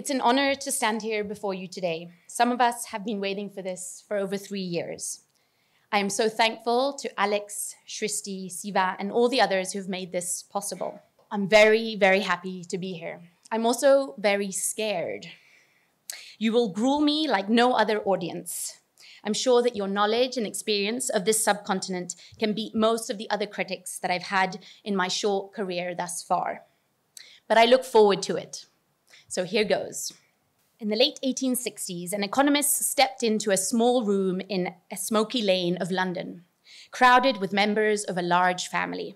It's an honor to stand here before you today. Some of us have been waiting for this for over 3 years. I am so thankful to Alex, Shristi, Siva, and all the others who've made this possible. I'm very, very happy to be here. I'm also very scared. You will gruel me like no other audience. I'm sure that your knowledge and experience of this subcontinent can beat most of the other critics that I've had in my short career thus far. But I look forward to it. So here goes. In the late 1860s, an economist stepped into a small room in a smoky lane of London, crowded with members of a large family.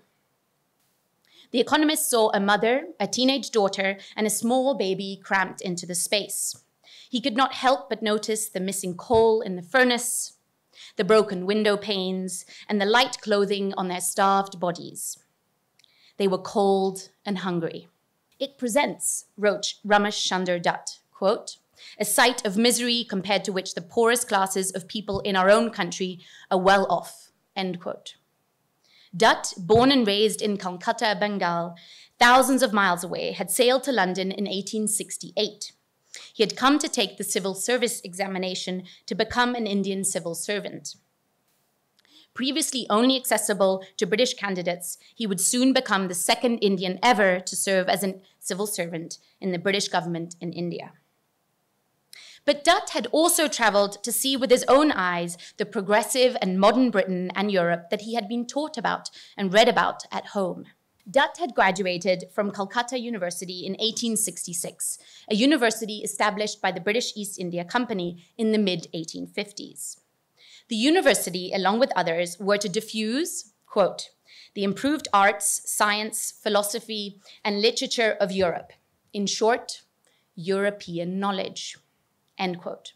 The economist saw a mother, a teenage daughter, and a small baby cramped into the space. He could not help but notice the missing coal in the furnace, the broken window panes, and the light clothing on their starved bodies. They were cold and hungry. It presents, wrote Ramesh Chandra Dutt, quote, a sight of misery compared to which the poorest classes of people in our own country are well off, end quote. Dutt, born and raised in Calcutta, Bengal, thousands of miles away, had sailed to London in 1868. He had come to take the civil service examination to become an Indian civil servant. Previously only accessible to British candidates, he would soon become the second Indian ever to serve as a civil servant in the British government in India. But Dutt had also traveled to see with his own eyes the progressive and modern Britain and Europe that he had been taught about and read about at home. Dutt had graduated from Calcutta University in 1866, a university established by the British East India Company in the mid-1850s. The university, along with others, were to diffuse, quote, the improved arts, science, philosophy, and literature of Europe. In short, European knowledge, end quote.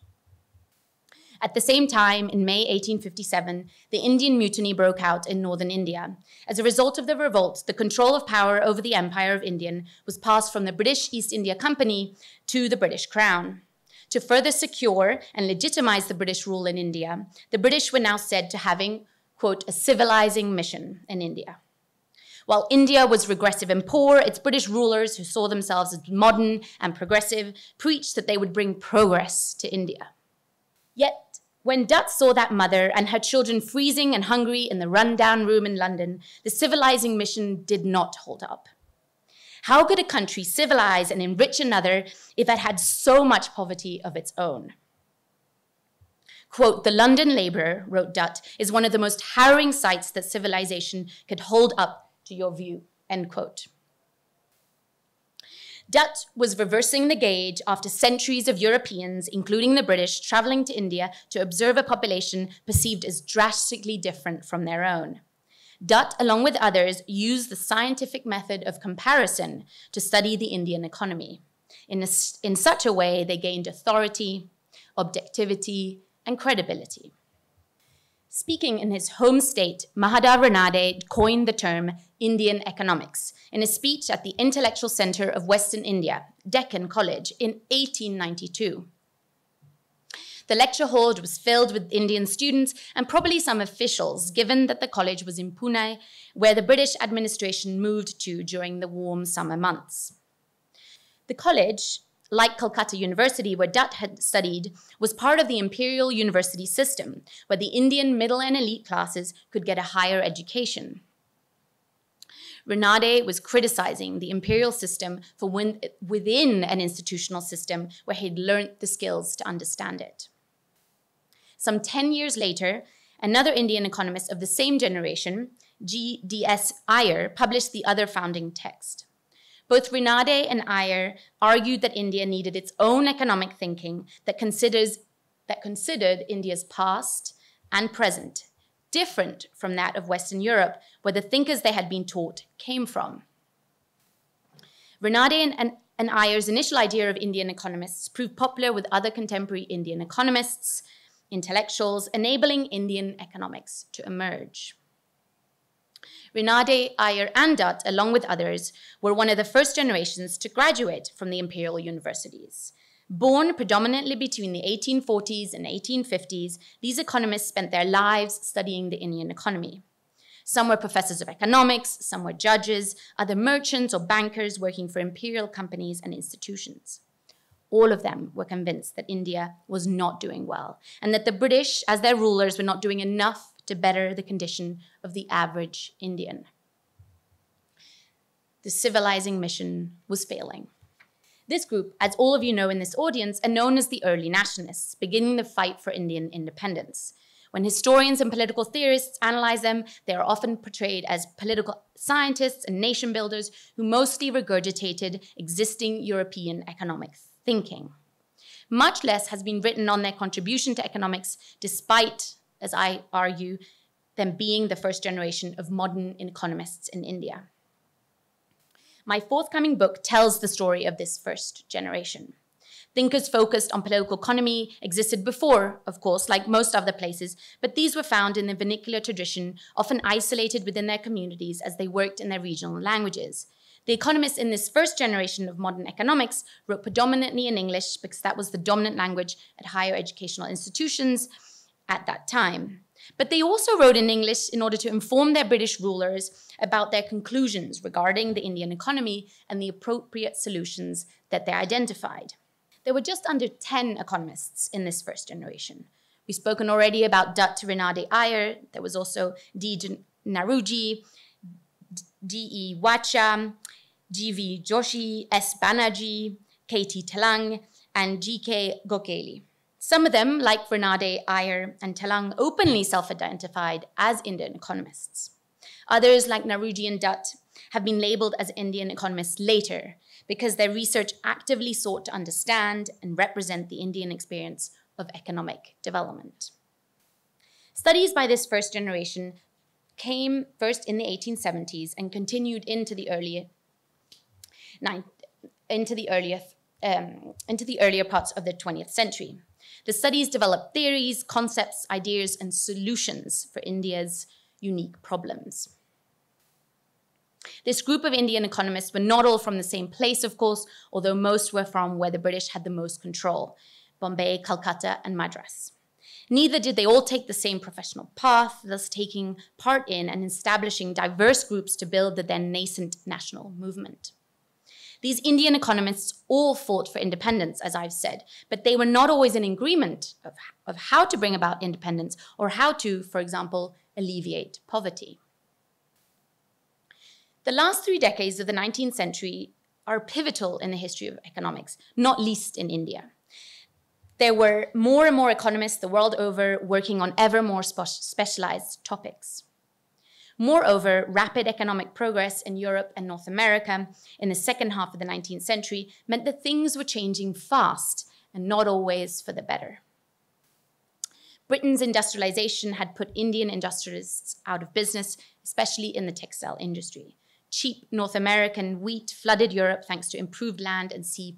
At the same time, in May 1857, the Indian Mutiny broke out in northern India. As a result of the revolt, the control of power over the Empire of India was passed from the British East India Company to the British Crown. To further secure and legitimize the British rule in India, the British were now said to having, quote, a civilizing mission in India. While India was regressive and poor, its British rulers, who saw themselves as modern and progressive, preached that they would bring progress to India. Yet, when Dutt saw that mother and her children freezing and hungry in the rundown room in London, the civilizing mission did not hold up. How could a country civilize and enrich another if it had so much poverty of its own? Quote, the London labourer, wrote Dutt, is one of the most harrowing sights that civilization could hold up to your view, end quote. Dutt was reversing the gauge after centuries of Europeans, including the British, travelling to India to observe a population perceived as drastically different from their own. Dutt, along with others, used the scientific method of comparison to study the Indian economy. In such a way, they gained authority, objectivity, and credibility. Speaking in his home state, Mahatma Ranade coined the term Indian economics in a speech at the Intellectual Center of Western India, Deccan College, in 1892. The lecture hall was filled with Indian students and probably some officials, given that the college was in Pune, where the British administration moved to during the warm summer months. The college, like Calcutta University, where Dutt had studied, was part of the imperial university system, where the Indian middle and elite classes could get a higher education. Ranade was criticizing the imperial system for within an institutional system where he'd learned the skills to understand it. Some 10 years later, another Indian economist of the same generation, G.D.S. Iyer, published the other founding text. Both Ranade and Iyer argued that India needed its own economic thinking that considered India's past and present different from that of Western Europe, where the thinkers they had been taught came from. Ranade and Iyer's initial idea of Indian economists proved popular with other contemporary Indian economists, intellectuals, enabling Indian economics to emerge. Ranade, Iyer, and Dutt, along with others, were one of the first generations to graduate from the imperial universities. Born predominantly between the 1840s and 1850s, these economists spent their lives studying the Indian economy. Some were professors of economics, some were judges, other merchants or bankers working for imperial companies and institutions. all of them were convinced that India was not doing well and that the British, as their rulers, were not doing enough to better the condition of the average Indian. The civilizing mission was failing. This group, as all of you know in this audience, are known as the early nationalists, beginning the fight for Indian independence. When historians and political theorists analyze them, they are often portrayed as political scientists and nation builders who mostly regurgitated existing European economic thinking. Much less has been written on their contribution to economics, despite, as I argue, them being the first generation of modern economists in India. My forthcoming book tells the story of this first generation. Thinkers focused on political economy existed before, of course, like most other places, but these were found in the vernacular tradition, often isolated within their communities as they worked in their regional languages. The economists in this first generation of modern economics wrote predominantly in English because that was the dominant language at higher educational institutions at that time. But they also wrote in English in order to inform their British rulers about their conclusions regarding the Indian economy and the appropriate solutions that they identified. There were just under 10 economists in this first generation. We've spoken already about Dutt Renade Iyer. There was also D. Naruji, D.E. Wacha, G.V. Joshi, S. Banerjee, K.T. Telang, and G.K. Gokhale. Some of them, like Renade Iyer and Telang, openly self-identified as Indian economists. Others, like Naruji and Dutt, have been labeled as Indian economists later because their research actively sought to understand and represent the Indian experience of economic development. Studies by this first generation came first in the 1870s and continued into the earlier parts of the 20th century. The studies developed theories, concepts, ideas, and solutions for India's unique problems. This group of Indian economists were not all from the same place, of course, although most were from where the British had the most control, Bombay, Calcutta, and Madras. Neither did they all take the same professional path, thus taking part in and establishing diverse groups to build the then nascent national movement. These Indian economists all fought for independence, as I've said, but they were not always in agreement of how to bring about independence or how to, for example, alleviate poverty. The last 3 decades of the 19th century are pivotal in the history of economics, not least in India. There were more and more economists the world over working on ever more specialized topics. Moreover, rapid economic progress in Europe and North America in the second half of the 19th century meant that things were changing fast and not always for the better. Britain's industrialization had put Indian industrialists out of business, especially in the textile industry. Cheap North American wheat flooded Europe thanks to improved land and sea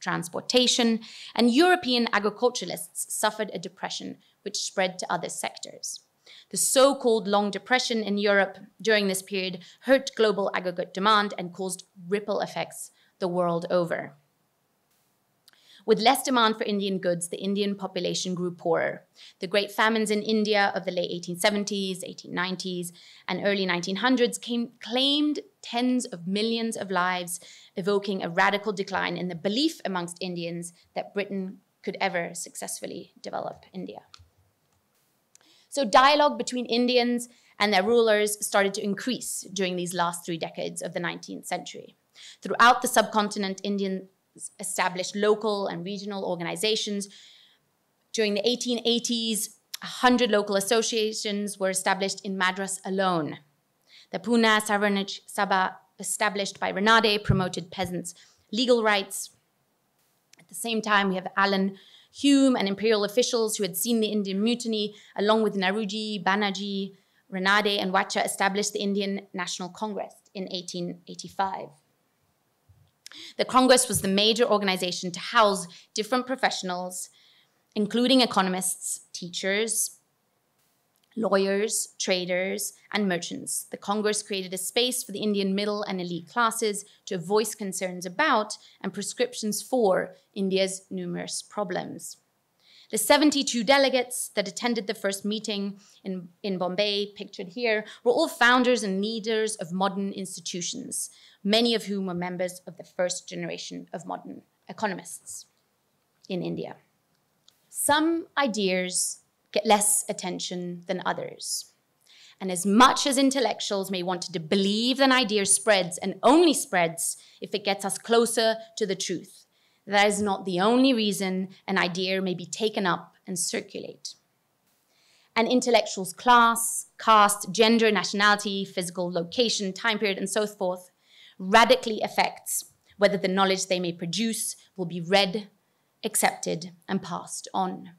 transportation, and European agriculturalists suffered a depression which spread to other sectors. The so-called Long Depression in Europe during this period hurt global aggregate demand and caused ripple effects the world over. With less demand for Indian goods, the Indian population grew poorer. The great famines in India of the late 1870s, 1890s, and early 1900s claimed tens of millions of lives, evoking a radical decline in the belief amongst Indians that Britain could ever successfully develop India. So dialogue between Indians and their rulers started to increase during these last 3 decades of the 19th century. Throughout the subcontinent, Indians established local and regional organizations. During the 1880s, 100 local associations were established in Madras alone. The Pune Savarnaj Sabha, established by Renade, promoted peasants' legal rights. At the same time, we have Allen Hume and imperial officials who had seen the Indian mutiny, along with Naruji, Banerjee, Renade, and Wacha, established the Indian National Congress in 1885. The Congress was the major organization to house different professionals, including economists, teachers, lawyers, traders, and merchants. The Congress created a space for the Indian middle and elite classes to voice concerns about and prescriptions for India's numerous problems. The 72 delegates that attended the first meeting in Bombay, pictured here, were all founders and leaders of modern institutions, many of whom were members of the first generation of modern economists. in India. Some ideas get less attention than others. And as much as intellectuals may want to believe an idea spreads and only spreads if it gets us closer to the truth, that is not the only reason an idea may be taken up and circulate. An intellectual's class, caste, gender, nationality, physical location, time period, and so forth radically affects whether the knowledge they may produce will be read, accepted, and passed on.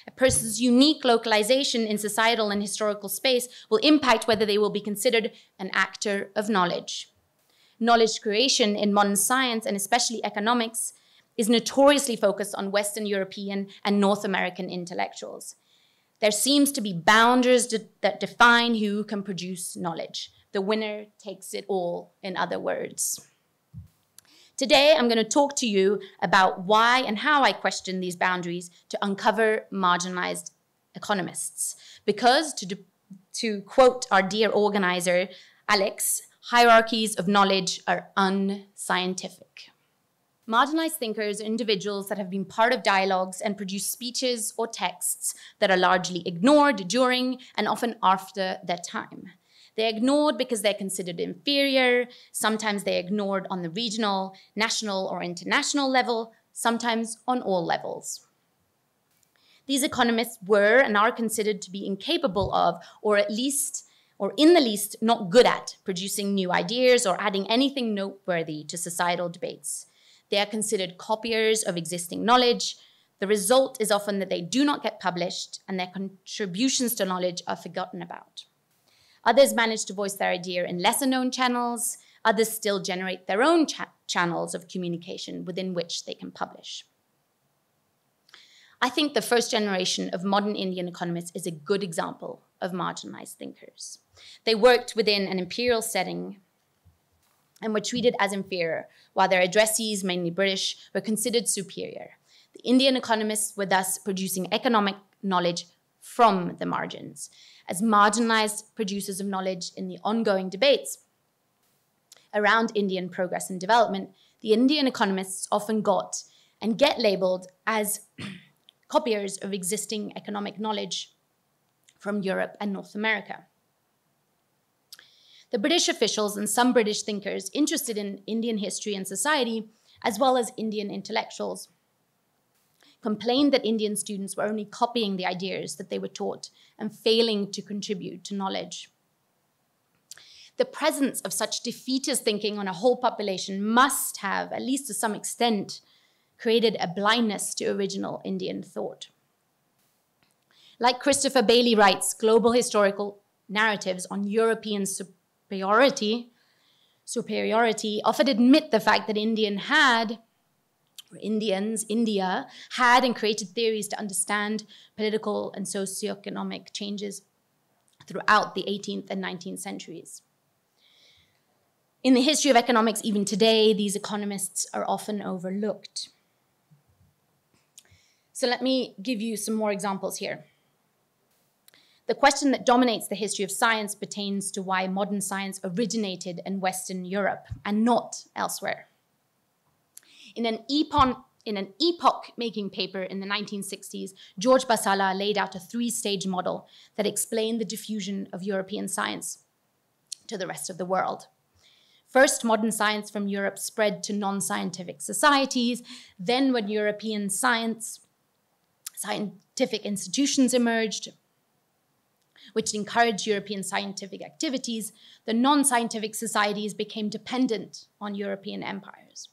A person's unique localization in societal and historical space will impact whether they will be considered an actor of knowledge. Knowledge creation in modern science, and especially economics, is notoriously focused on Western European and North American intellectuals. There seems to be boundaries that define who can produce knowledge. The winner takes it all, in other words. Today, I'm going to talk to you about why and how I question these boundaries to uncover marginalized economists. Because, to quote our dear organizer, Alex, hierarchies of knowledge are unscientific. Marginalized thinkers are individuals that have been part of dialogues and produce speeches or texts that are largely ignored during and often after their time. They're ignored because they're considered inferior. Sometimes they're ignored on the regional, national, or international level, sometimes on all levels. These economists were and are considered to be incapable of, or at least, or in the least, not good at producing new ideas or adding anything noteworthy to societal debates. They are considered copiers of existing knowledge. The result is often that they do not get published and their contributions to knowledge are forgotten about. Others manage to voice their idea in lesser-known channels. Others still generate their own channels of communication within which they can publish. I think the first generation of modern Indian economists is a good example of marginalized thinkers. They worked within an imperial setting and were treated as inferior, while their addressees, mainly British, were considered superior. The Indian economists were thus producing economic knowledge from the margins, as marginalized producers of knowledge in the ongoing debates around Indian progress and development. The Indian economists often got and get labeled as copiers of existing economic knowledge from Europe and North America. The British officials and some British thinkers interested in Indian history and society, as well as Indian intellectuals, complained that Indian students were only copying the ideas that they were taught and failing to contribute to knowledge. The presence of such defeatist thinking on a whole population must have, at least to some extent, created a blindness to original Indian thought. Like Christopher Bailey writes, global historical narratives on European superiority often admit the fact that India had and created theories to understand political and socioeconomic changes throughout the 18th and 19th centuries. In the history of economics, even today, these economists are often overlooked. So let me give you some more examples here. The question that dominates the history of science pertains to why modern science originated in Western Europe and not elsewhere. In an epoch-making paper in the 1960s, George Basala laid out a three-stage model that explained the diffusion of European science to the rest of the world. First, modern science from Europe spread to non-scientific societies. Then, when European scientific institutions emerged, which encouraged European scientific activities, the non-scientific societies became dependent on European empires.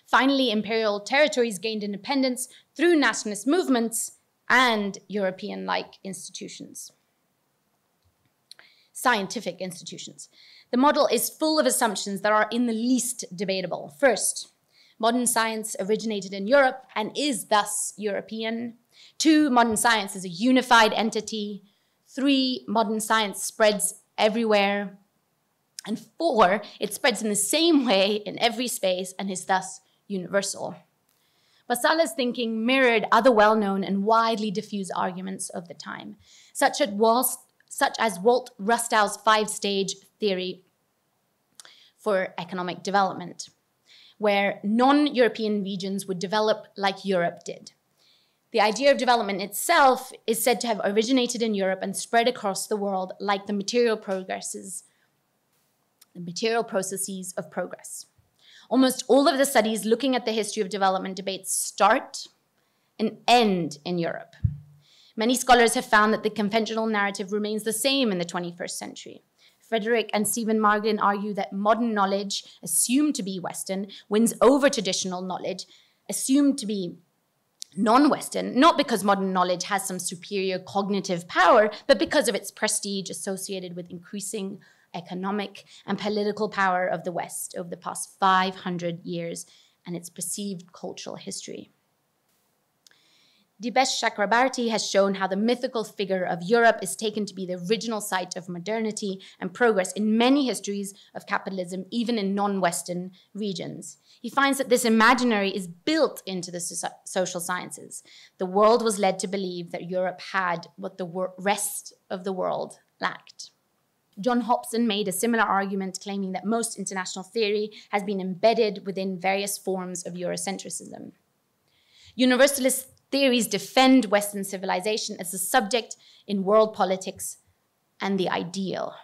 Finally, imperial territories gained independence through nationalist movements and European-like institutions, scientific institutions. The model is full of assumptions that are in the least debatable. First, modern science originated in Europe and is thus European. 2, modern science is a unified entity. 3, modern science spreads everywhere. And 4, it spreads in the same way in every space and is thus universal. Basala's thinking mirrored other well-known and widely diffused arguments of the time, such as Walt Rustow's 5-stage theory for economic development. where non-European regions would develop like Europe did. The idea of development itself is said to have originated in Europe and spread across the world like the material processes of progress. Almost all of the studies looking at the history of development debates start and end in Europe. Many scholars have found that the conventional narrative remains the same in the 21st century. Frederick and Stephen Marglin argue that modern knowledge, assumed to be Western, wins over traditional knowledge, assumed to be non-Western, not because modern knowledge has some superior cognitive power, but because of its prestige associated with increasing economic and political power of the West over the past 500 years and its perceived cultural history. Dibesh Chakrabarty has shown how the mythical figure of Europe is taken to be the original site of modernity and progress in many histories of capitalism, even in non-Western regions. He finds that this imaginary is built into the social sciences. The world was led to believe that Europe had what the rest of the world lacked. John Hobson made a similar argument, claiming that most international theory has been embedded within various forms of Eurocentrism. Universalist theories defend Western civilization as the subject in world politics and the ideal.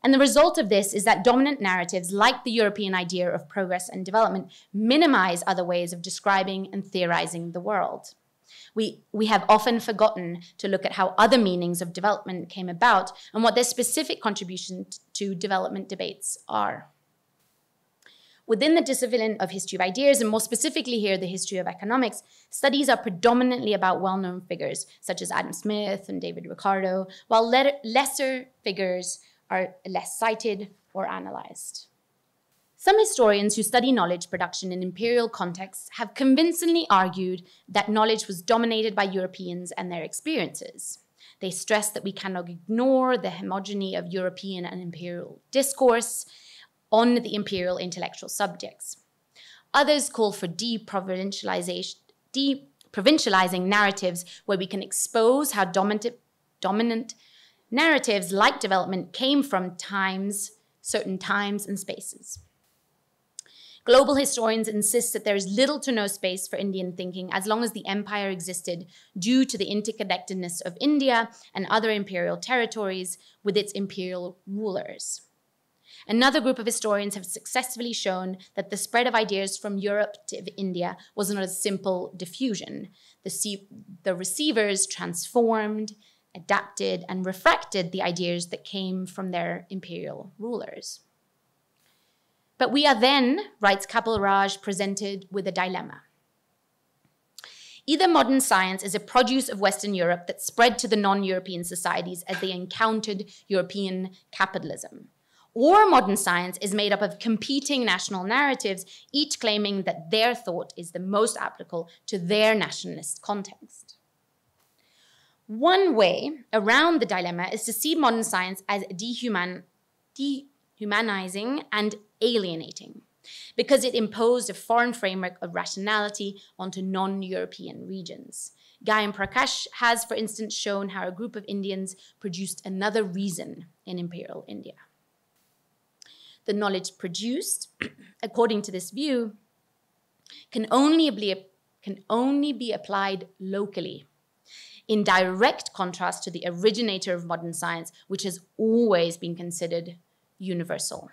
And the result of this is that dominant narratives, like the European idea of progress and development, minimize other ways of describing and theorizing the world. We have often forgotten to look at how other meanings of development came about and what their specific contribution to development debates are. Within the discipline of history of ideas, and more specifically here, the history of economics, studies are predominantly about well-known figures such as Adam Smith and David Ricardo, while lesser figures are less cited or analysed. Some historians who study knowledge production in imperial contexts have convincingly argued that knowledge was dominated by Europeans and their experiences. They stress that we cannot ignore the homogeny of European and imperial discourse on the imperial intellectual subjects. Others call for deprovincializing narratives where we can expose how dominant narratives like development came from certain times and spaces. Global historians insist that there is little to no space for Indian thinking as long as the empire existed due to the interconnectedness of India and other imperial territories with its imperial rulers. Another group of historians have successfully shown that the spread of ideas from Europe to India was not a simple diffusion. The receivers transformed, adapted, and refracted the ideas that came from their imperial rulers. But we are then, writes Kapil Raj, presented with a dilemma. Either modern science is a produce of Western Europe that spread to the non-European societies as they encountered European capitalism, or modern science is made up of competing national narratives, each claiming that their thought is the most applicable to their nationalist context. One way around the dilemma is to see modern science as dehumanizing and alienating, because it imposed a foreign framework of rationality onto non-European regions. Guy and Prakash has, for instance, shown how a group of Indians produced another reason in imperial India. The knowledge produced, according to this view, can only be applied locally, in direct contrast to the originator of modern science, which has always been considered universal.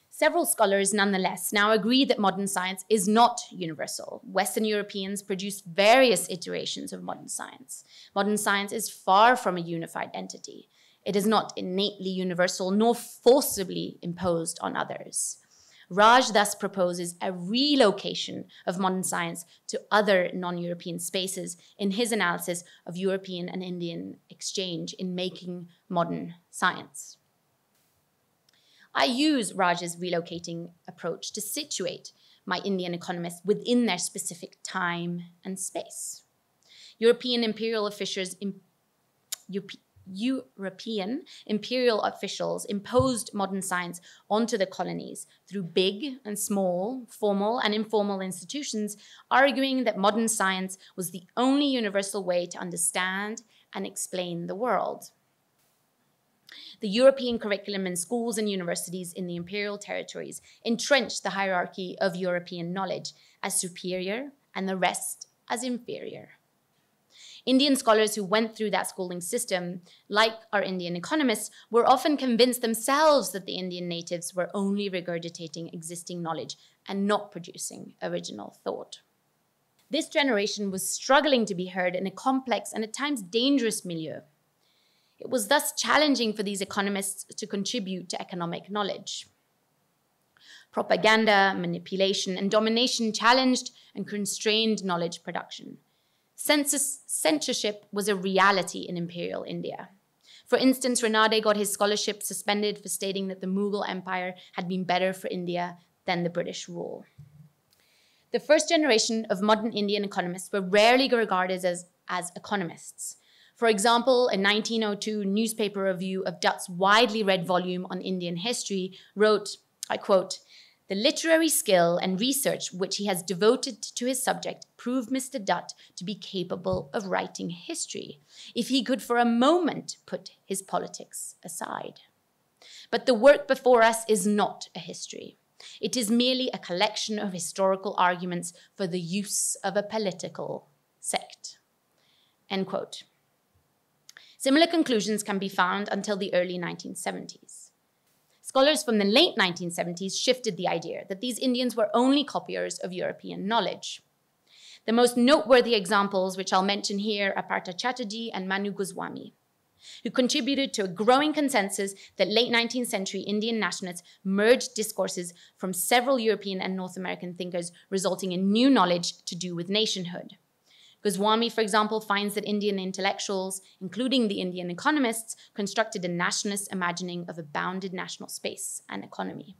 Several scholars, nonetheless, now agree that modern science is not universal. Western Europeans produced various iterations of modern science. Modern science is far from a unified entity. It is not innately universal nor forcibly imposed on others. Raj thus proposes a relocation of modern science to other non-European spaces in his analysis of European and Indian exchange in making modern science. I use Raj's relocating approach to situate my Indian economists within their specific time and space. European imperial officials imposed modern science onto the colonies through big and small, formal and informal institutions, arguing that modern science was the only universal way to understand and explain the world. The European curriculum in schools and universities in the imperial territories entrenched the hierarchy of European knowledge as superior and the rest as inferior. Indian scholars who went through that schooling system, like our Indian economists, were often convinced themselves that the Indian natives were only regurgitating existing knowledge and not producing original thought. This generation was struggling to be heard in a complex and at times dangerous milieu. It was thus challenging for these economists to contribute to economic knowledge. Propaganda, manipulation, and domination challenged and constrained knowledge production. Censorship was a reality in imperial India. For instance, Renade got his scholarship suspended for stating that the Mughal Empire had been better for India than the British rule. The first generation of modern Indian economists were rarely regarded as economists. For example, a 1902 newspaper review of Dutt's widely read volume on Indian history wrote, I quote, "The literary skill and research which he has devoted to his subject prove Mr. Dutt to be capable of writing history, if he could for a moment put his politics aside. But the work before us is not a history. It is merely a collection of historical arguments for the use of a political sect." End quote. Similar conclusions can be found until the early 1970s. Scholars from the late 1970s shifted the idea that these Indians were only copiers of European knowledge. The most noteworthy examples, which I'll mention here, are Partha Chatterjee and Manu Goswami, who contributed to a growing consensus that late 19th century Indian nationalists merged discourses from several European and North American thinkers, resulting in new knowledge to do with nationhood. Goswami, for example, finds that Indian intellectuals, including the Indian economists, constructed a nationalist imagining of a bounded national space and economy.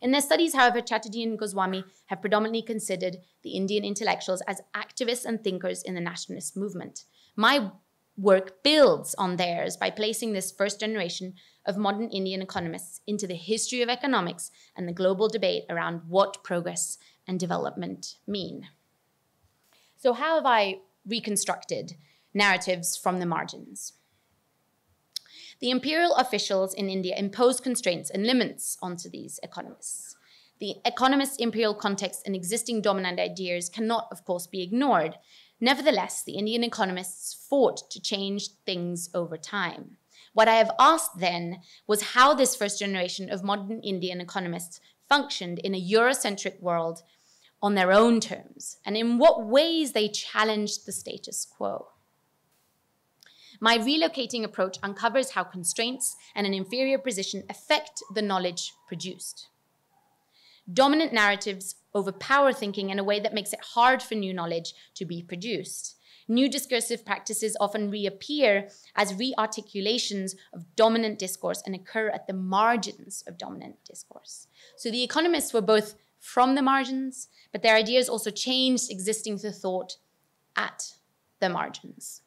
In their studies, however, Chatterjee and Goswami have predominantly considered the Indian intellectuals as activists and thinkers in the nationalist movement. My work builds on theirs by placing this first generation of modern Indian economists into the history of economics and the global debate around what progress and development mean. So how have I reconstructed narratives from the margins? The imperial officials in India imposed constraints and limits onto these economists. The economists' imperial context and existing dominant ideas cannot, of course, be ignored. Nevertheless, the Indian economists fought to change things over time. What I have asked then was how this first generation of modern Indian economists functioned in a Eurocentric world on their own terms, and in what ways they challenged the status quo. My relocating approach uncovers how constraints and an inferior position affect the knowledge produced. Dominant narratives overpower thinking in a way that makes it hard for new knowledge to be produced. New discursive practices often reappear as re-articulations of dominant discourse and occur at the margins of dominant discourse. So the economists were both from the margins, but their ideas also changed existing thought at the margins.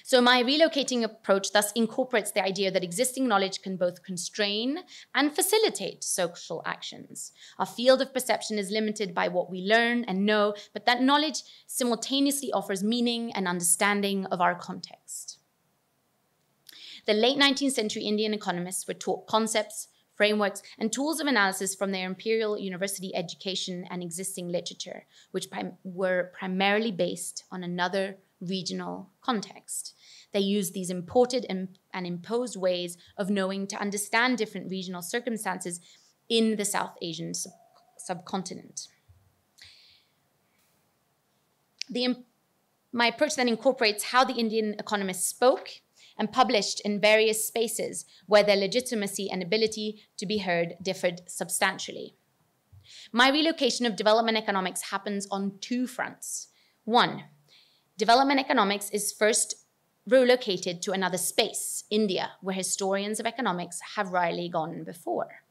So my relocating approach thus incorporates the idea that existing knowledge can both constrain and facilitate social actions. Our field of perception is limited by what we learn and know, but that knowledge simultaneously offers meaning and understanding of our context. The late 19th century Indian economists were taught concepts, frameworks, and tools of analysis from their imperial university education and existing literature, which were primarily based on another regional context. They used these imported and imposed ways of knowing to understand different regional circumstances in the South Asian subcontinent. My approach then incorporates how the Indian economists spoke and published in various spaces where their legitimacy and ability to be heard differed substantially. My relocation of development economics happens on two fronts. One, development economics is first relocated to another space, India, where historians of economics have rarely gone before.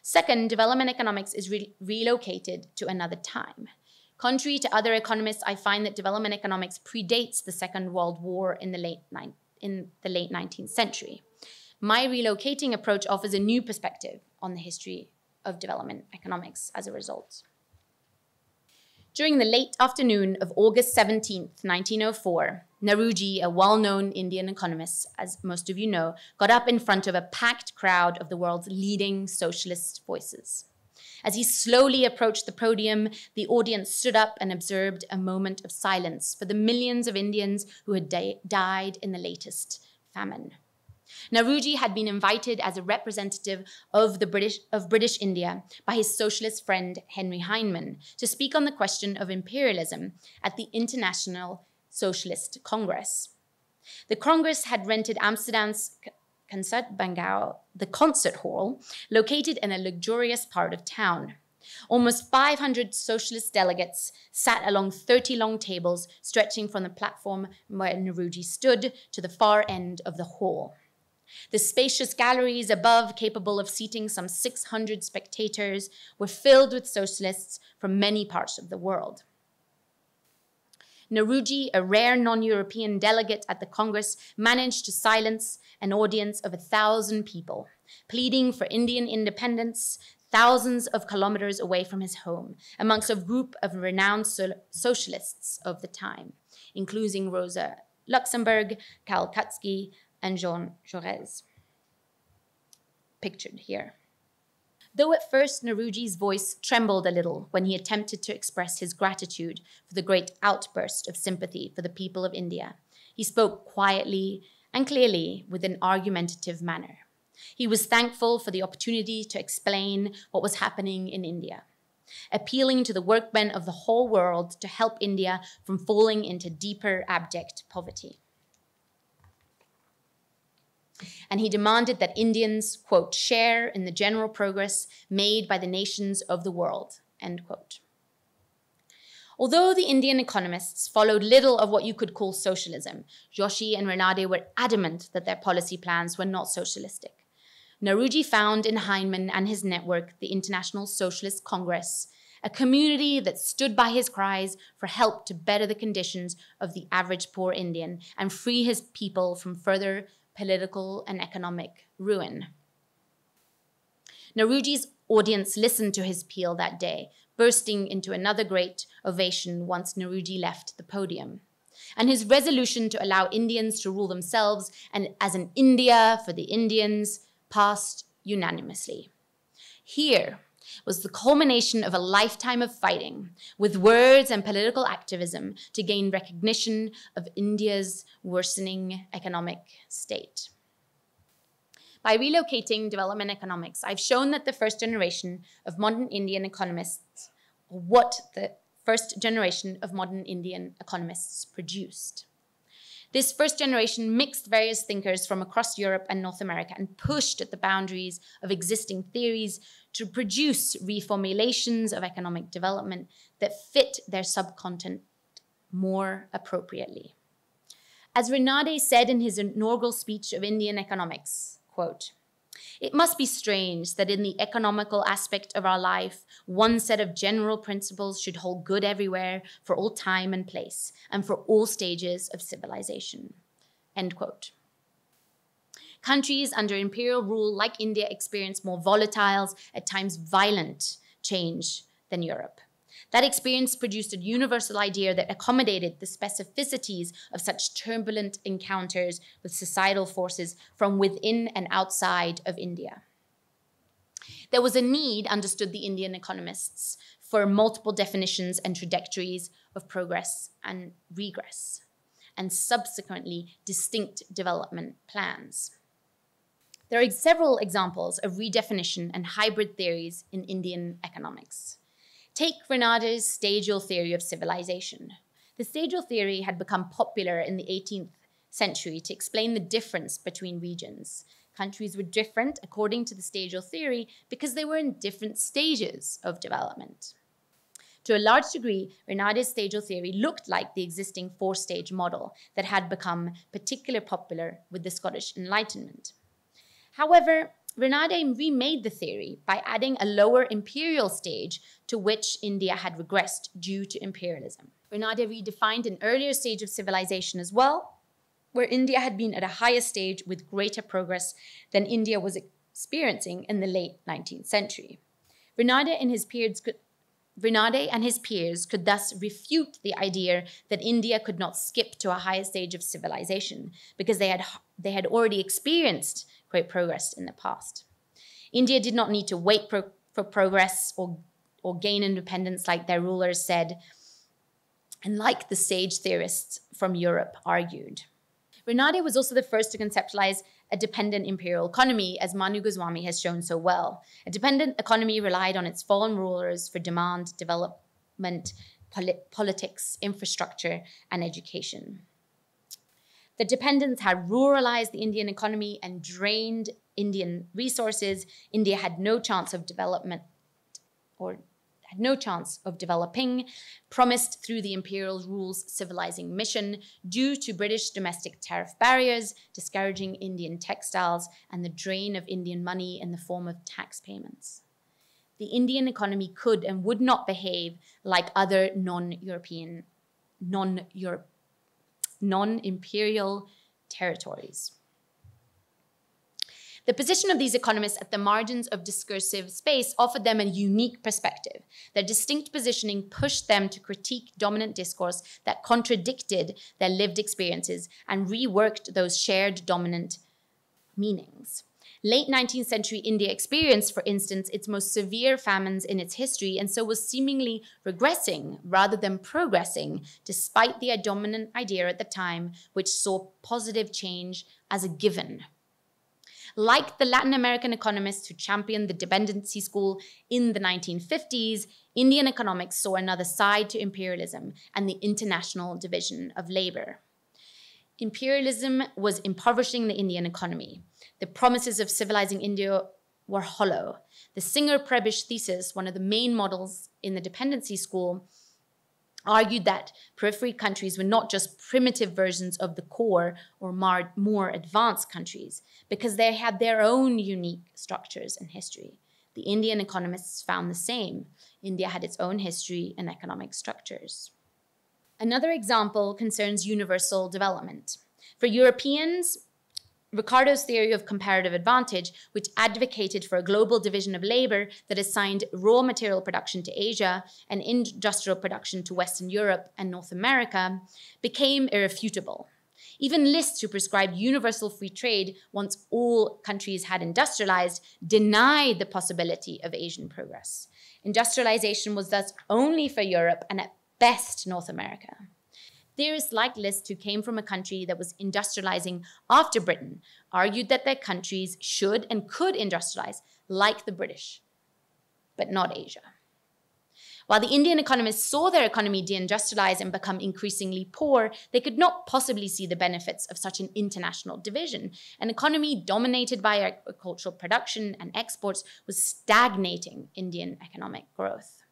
Second, development economics is relocated to another time. Contrary to other economists, I find that development economics predates the Second World War in the late 19th century. My relocating approach offers a new perspective on the history of development economics as a result. During the late afternoon of August 17th, 1904, Nehruji, a well-known Indian economist, as most of you know, got up in front of a packed crowd of the world's leading socialist voices. As he slowly approached the podium, the audience stood up and observed a moment of silence for the millions of Indians who had died in the latest famine. Nehruji had been invited as a representative of British India by his socialist friend Henry Hyndman to speak on the question of imperialism at the International Socialist Congress. The Congress had rented Amsterdam's Concertgebouw, the concert hall, located in a luxurious part of town. Almost 500 socialist delegates sat along 30 long tables stretching from the platform where Nehruji stood to the far end of the hall. The spacious galleries above, capable of seating some 600 spectators, were filled with socialists from many parts of the world. Nehruji, a rare non-European delegate at the Congress, managed to silence an audience of 1,000 people, pleading for Indian independence thousands of kilometers away from his home, amongst a group of renowned socialists of the time, including Rosa Luxemburg, Karl Kautsky, and Jean Jaurès, pictured here. Though at first Nehruji's voice trembled a little when he attempted to express his gratitude for the great outburst of sympathy for the people of India, he spoke quietly and clearly with an argumentative manner. He was thankful for the opportunity to explain what was happening in India, appealing to the workmen of the whole world to help India from falling into deeper abject poverty. And he demanded that Indians, quote, share in the general progress made by the nations of the world, end quote. Although the Indian economists followed little of what you could call socialism, Joshi and Renade were adamant that their policy plans were not socialistic. Nehruji found in Hyndman and his network, the International Socialist Congress, a community that stood by his cries for help to better the conditions of the average poor Indian and free his people from further political and economic ruin. Nehruji's audience listened to his appeal that day, bursting into another great ovation once Nehruji left the podium. And his resolution to allow Indians to rule themselves and as an India for the Indians passed unanimously. Here was the culmination of a lifetime of fighting with words and political activism to gain recognition of India's worsening economic state. By relocating development economics, I've shown that the first generation of modern Indian economists, or what the first generation of modern Indian economists produced. This first generation mixed various thinkers from across Europe and North America and pushed at the boundaries of existing theories to produce reformulations of economic development that fit their subcontinent more appropriately. As Renade said in his inaugural speech of Indian economics, quote, "It must be strange that in the economical aspect of our life, one set of general principles should hold good everywhere for all time and place and for all stages of civilization." End quote. Countries under imperial rule like India experience more volatile, at times violent change than Europe. That experience produced a universal idea that accommodated the specificities of such turbulent encounters with societal forces from within and outside of India. There was a need, understood the Indian economists, for multiple definitions and trajectories of progress and regress, and subsequently distinct development plans. There are several examples of redefinition and hybrid theories in Indian economics. Take Renade's stadial theory of civilization. The stadial theory had become popular in the 18th century to explain the difference between regions. Countries were different according to the stadial theory because they were in different stages of development. To a large degree, Renade's stadial theory looked like the existing four-stage model that had become particularly popular with the Scottish Enlightenment. However, Renade remade the theory by adding a lower imperial stage to which India had regressed due to imperialism. Renade redefined an earlier stage of civilization as well, where India had been at a higher stage with greater progress than India was experiencing in the late 19th century. Renade, in his period Renaudé and his peers could thus refute the idea that India could not skip to a higher stage of civilization because they had already experienced great progress in the past. India did not need to wait for progress or gain independence like their rulers said, and like the sage theorists from Europe argued. Renaudé was also the first to conceptualize a dependent imperial economy, as Manu Goswami has shown so well. A dependent economy relied on its fallen rulers for demand, development, politics, infrastructure, and education. The dependents had ruralized the Indian economy and drained Indian resources. India had no chance of development had no chance of developing, promised through the imperial rule's civilizing mission due to British domestic tariff barriers, discouraging Indian textiles, and the drain of Indian money in the form of tax payments. The Indian economy could and would not behave like other non-imperial territories. The position of these economists at the margins of discursive space offered them a unique perspective. Their distinct positioning pushed them to critique dominant discourse that contradicted their lived experiences and reworked those shared dominant meanings. Late 19th century India experienced, for instance, its most severe famines in its history, and so was seemingly regressing rather than progressing, despite the dominant idea at the time, which saw positive change as a given. Like the Latin American economists who championed the dependency school in the 1950s, Indian economics saw another side to imperialism and the international division of labor. Imperialism was impoverishing the Indian economy. The promises of civilizing India were hollow. The Singer-Prebisch thesis, one of the main models in the dependency school, argued that periphery countries were not just primitive versions of the core or more advanced countries, because they had their own unique structures and history. The Indian economists found the same. India had its own history and economic structures. Another example concerns universal development. For Europeans, Ricardo's theory of comparative advantage, which advocated for a global division of labor that assigned raw material production to Asia and industrial production to Western Europe and North America, became irrefutable. Even lists who prescribed universal free trade once all countries had industrialized denied the possibility of Asian progress. Industrialization was thus only for Europe and at best North America. Theorists like List, who came from a country that was industrializing after Britain, argued that their countries should and could industrialize like the British, but not Asia. While the Indian economists saw their economy deindustrialize and become increasingly poor, they could not possibly see the benefits of such an international division. An economy dominated by agricultural production and exports was stagnating Indian economic growth.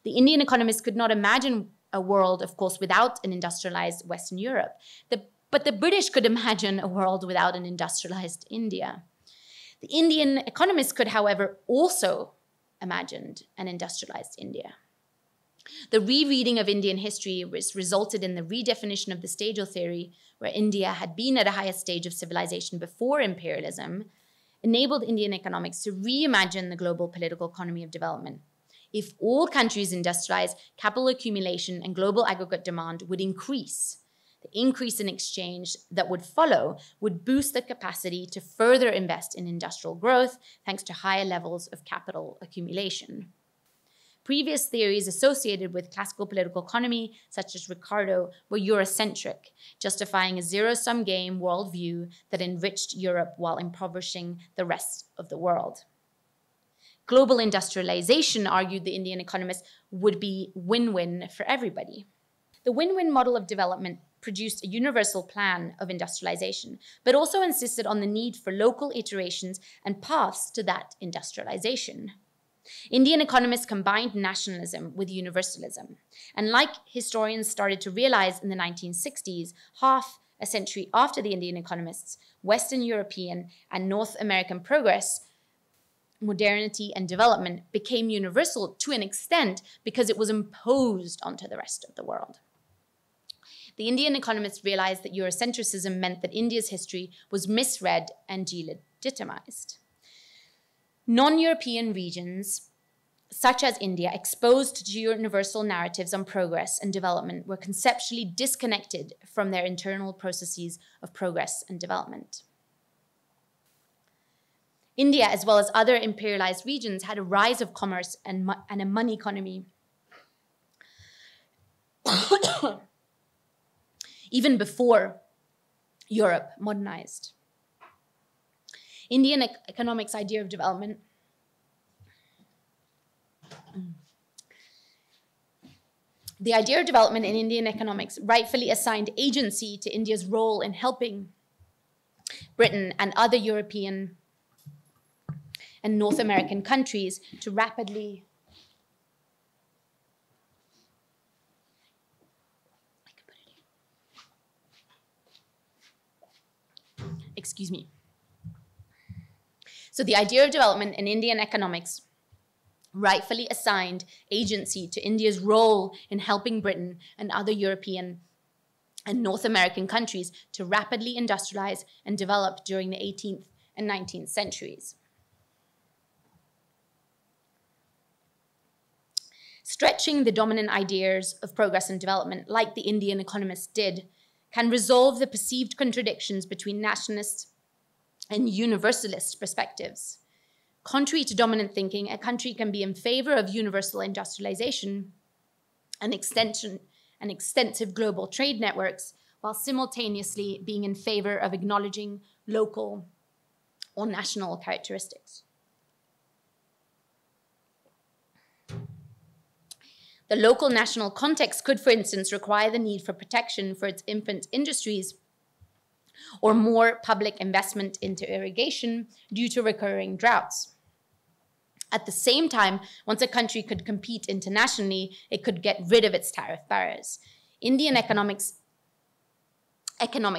The Indian economists could not imagine a world, of course, without an industrialized Western Europe. But the British could imagine a world without an industrialized India. The Indian economists could, however, also imagine an industrialized India. The rereading of Indian history resulted in the redefinition of the stadial theory, where India had been at a higher stage of civilization before imperialism, enabled Indian economics to reimagine the global political economy of development. If all countries industrialize, capital accumulation and global aggregate demand would increase. The increase in exchange that would follow would boost the capacity to further invest in industrial growth thanks to higher levels of capital accumulation. Previous theories associated with classical political economy, such as Ricardo, were Eurocentric, justifying a zero-sum game worldview that enriched Europe while impoverishing the rest of the world. Global industrialization, argued the Indian economists, would be win-win for everybody. The win-win model of development produced a universal plan of industrialization, but also insisted on the need for local iterations and paths to that industrialization. Indian economists combined nationalism with universalism, and like historians started to realize in the 1960s, half a century after the Indian economists, Western European and North American progress, modernity and development became universal to an extent because it was imposed onto the rest of the world. The Indian economists realized that Eurocentrism meant that India's history was misread and delegitimized. Non-European regions such as India, exposed to universal narratives on progress and development, were conceptually disconnected from their internal processes of progress and development. India, as well as other imperialized regions, had a rise of commerce and a money economy even before Europe modernized. Indian economics' idea of development The idea of development in Indian economics rightfully assigned agency to India's role in helping Britain and other European and North American countries to rapidly So the idea of development in Indian economics rightfully assigned agency to India's role in helping Britain and other European and North American countries to rapidly industrialize and develop during the 18th and 19th centuries. Stretching the dominant ideas of progress and development, like the Indian economists did, can resolve the perceived contradictions between nationalist and universalist perspectives. Contrary to dominant thinking, a country can be in favor of universal industrialization and extensive global trade networks, while simultaneously being in favor of acknowledging local or national characteristics. The local national context could, for instance, require the need for protection for its infant industries or more public investment into irrigation due to recurring droughts. At the same time, once a country could compete internationally, it could get rid of its tariff barriers. Indian economic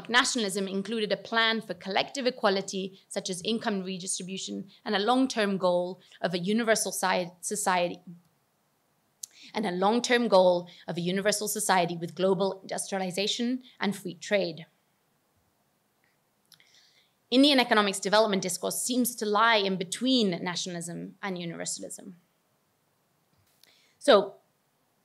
nationalism included a plan for collective equality, such as income redistribution, and a long-term goal of a universal society with global industrialization and free trade. Indian economics development discourse seems to lie in between nationalism and universalism. So,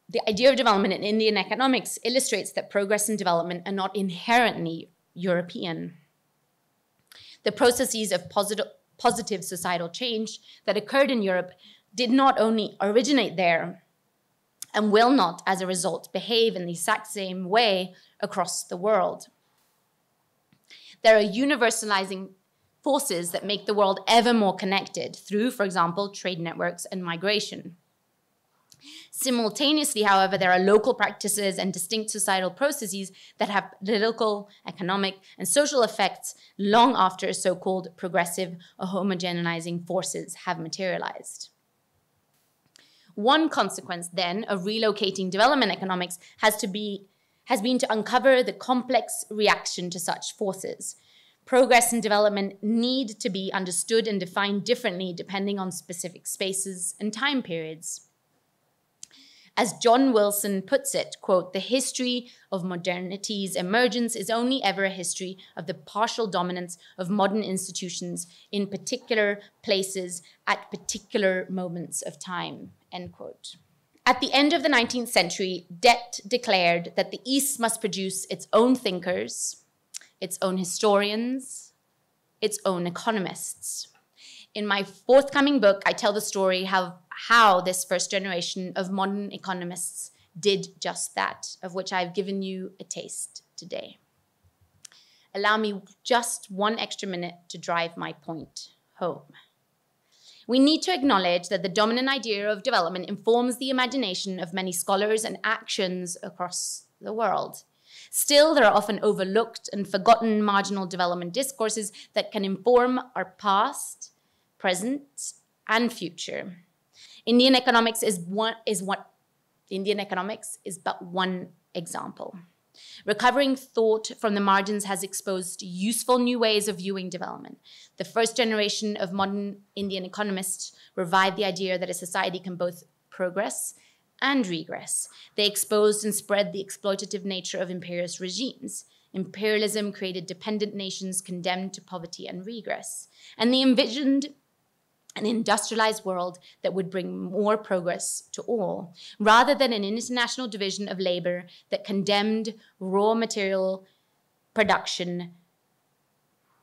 the idea of development in Indian economics illustrates that progress and development are not inherently European. The processes of positive societal change that occurred in Europe did not only originate there, and will not, as a result, behave in the exact same way across the world. There are universalizing forces that make the world ever more connected through, for example, trade networks and migration. Simultaneously, however, there are local practices and distinct societal processes that have political, economic, and social effects long after so-called progressive or homogenizing forces have materialized. One consequence, then, of relocating development economics has been to uncover the complex reaction to such forces. Progress and development need to be understood and defined differently depending on specific spaces and time periods. As John Wilson puts it, quote, "The history of modernity's emergence is only ever a history of the partial dominance of modern institutions in particular places at particular moments of time," end quote. At the end of the 19th century, Dett declared that the East must produce its own thinkers, its own historians, its own economists. In my forthcoming book, I tell the story how this first generation of modern economists did just that, of which I've given you a taste today. Allow me just one extra minute to drive my point home. We need to acknowledge that the dominant idea of development informs the imagination of many scholars and actions across the world. Still, there are often overlooked and forgotten marginal development discourses that can inform our past, present, and future. Indian economics is but one example. Recovering thought from the margins has exposed useful new ways of viewing development. The first generation of modern Indian economists revived the idea that a society can both progress and regress. They exposed and spread the exploitative nature of imperialist regimes. Imperialism created dependent nations condemned to poverty and regress. And they envisioned an industrialized world that would bring more progress to all, rather than an international division of labor that condemned raw material production,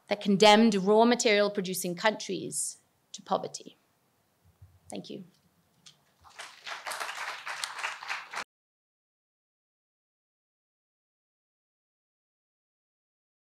that condemned raw material producing countries to poverty. Thank you.